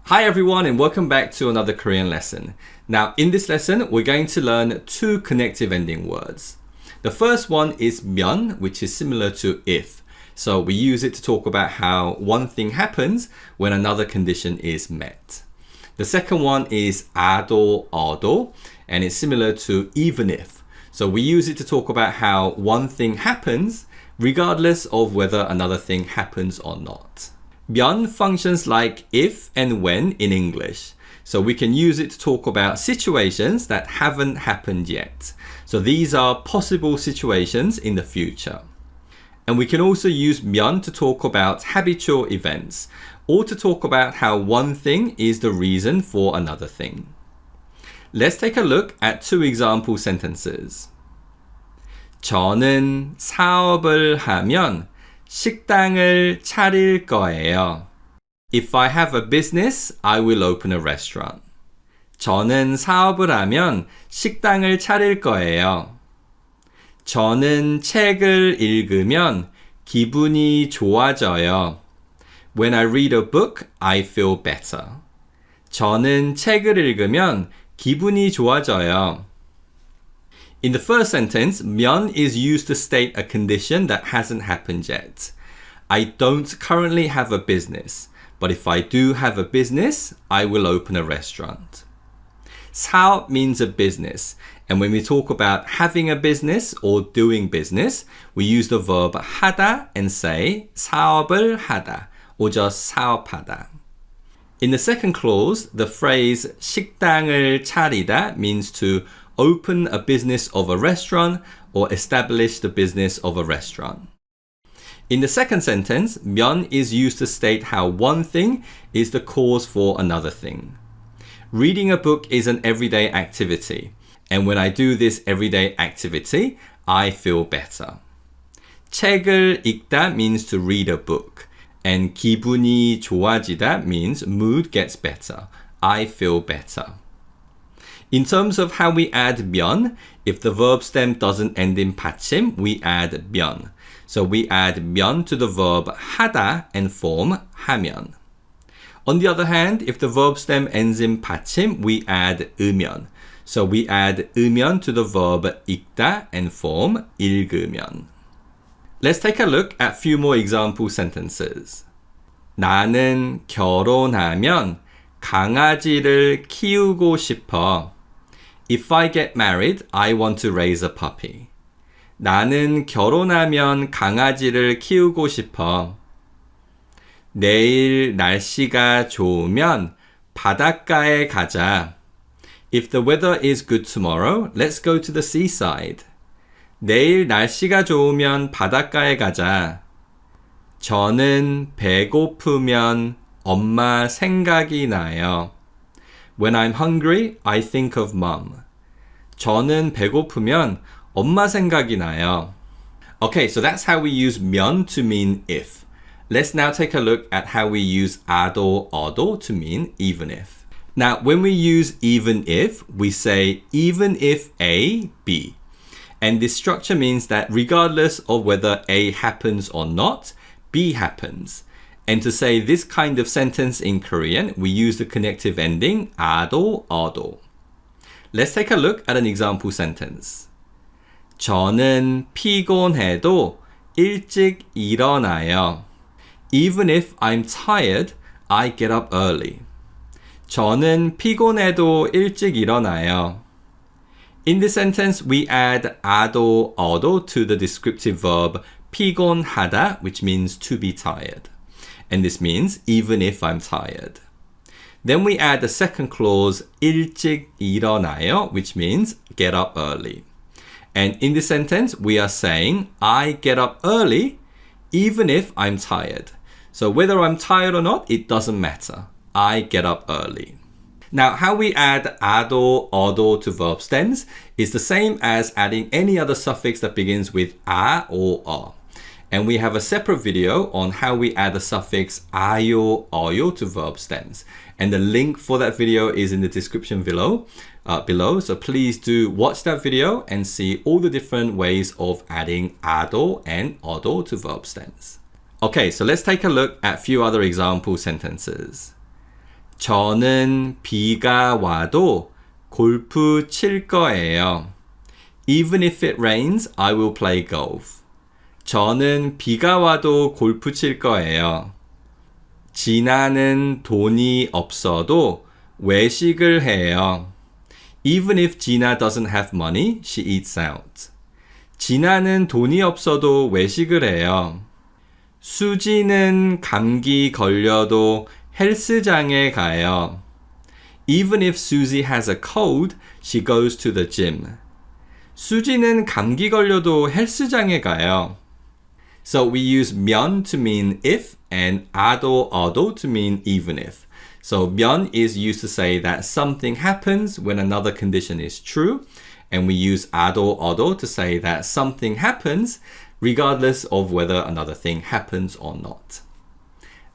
Hi everyone and welcome back to another Korean lesson. Now in this lesson we're going to learn two connective ending words. The first one is 면, which is similar to if. So we use it to talk about how one thing happens when another condition is met. The second one is 아도, 어도, and it's similar to even if. So we use it to talk about how one thing happens regardless of whether another thing happens or not. 면 functions like if and when in English. So we can use it to talk about situations that haven't happened yet. So these are possible situations in the future. And we can also use 면 to talk about habitual events or to talk about how one thing is the reason for another thing. Let's take a look at two example sentences. 저는 사업을 하면 식당을 차릴 거예요. If I have a business, I will open a restaurant. 저는 사업을 하면 식당을 차릴 거예요. 저는 책을 읽으면 기분이 좋아져요. When I read a book, I feel better. 저는 책을 읽으면 기분이 좋아져요. In the first sentence, 면 is used to state a condition that hasn't happened yet. I don't currently have a business, but if I do have a business, I will open a restaurant. 사업 means a business, and when we talk about having a business or doing business, we use the verb 하다 and say 사업을 하다, or just 사업하다. In the second clause, the phrase 식당을 차리다 means to open a business of a restaurant or establish the business of a restaurant. In the second sentence, 면 is used to state how one thing is the cause for another thing. Reading a book is an everyday activity, and when I do this everyday activity, I feel better. 책을 읽다 means to read a book, and 기분이 좋아지다 means mood gets better. I feel better. In terms of how we add 면, if the verb stem doesn't end in 받침, we add 면. So we add 면 to the verb 하다 and form 하면. On the other hand, if the verb stem ends in 받침, we add 으면. So we add 으면 to the verb 읽다 and form 읽으면. Let's take a look at a few more example sentences. 나는 결혼하면 강아지를 키우고 싶어. If I get married, I want to raise a puppy. 나는 결혼하면 강아지를 키우고 싶어. 내일 날씨가 좋으면 바닷가에 가자. If the weather is good tomorrow, let's go to the seaside. 내일 날씨가 좋으면 바닷가에 가자. 저는 배고프면 엄마 생각이 나요. When I'm hungry, I think of mom. 저는 배고프면 엄마 생각이 나요. Okay, so that's how we use 면 to mean if. Let's now take a look at how we use 아도, 어도 to mean even if. Now, when we use even if, we say even if A, B. And this structure means that regardless of whether A happens or not, B happens. And to say this kind of sentence in Korean, we use the connective ending 아도, 어도. Let's take a look at an example sentence. 저는 피곤해도 일찍 일어나요. Even if I'm tired, I get up early. 저는 피곤해도 일찍 일어나요. In this sentence, we add 아도, 어도 to the descriptive verb 피곤하다, which means to be tired. And this means even if I'm tired. Then we add the second clause 일찍 일어나요, which means get up early. And in this sentence, we are saying I get up early even if I'm tired. So whether I'm tired or not, it doesn't matter. I get up early. Now, how we add 아도, 어도 to verb stems is the same as adding any other suffix that begins with 아 or 어. And we have a separate video on how we add the suffix 아요, 어요 to verb stems. And the link for that video is in the description below. So please do watch that video and see all the different ways of adding 아도 and 어도 to verb stems. Okay, so let's take a look at a few other example sentences. 저는 비가 와도 골프 칠 거예요. Even if it rains, I will play golf. 저는 비가 와도 골프 칠 거예요. 진아는 돈이 없어도 외식을 해요. Even if Gina doesn't have money, she eats out. 진아는 돈이 없어도 외식을 해요. 수지는 감기 걸려도 헬스장에 가요. Even if Susie has a cold, she goes to the gym. 수지는 감기 걸려도 헬스장에 가요. So we use 면 to mean if and 아도 어도 to mean even if. So 면 is used to say that something happens when another condition is true, and we use 아도 어도 to say that something happens regardless of whether another thing happens or not.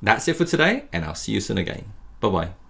That's it for today, and I'll see you soon again. Bye-bye.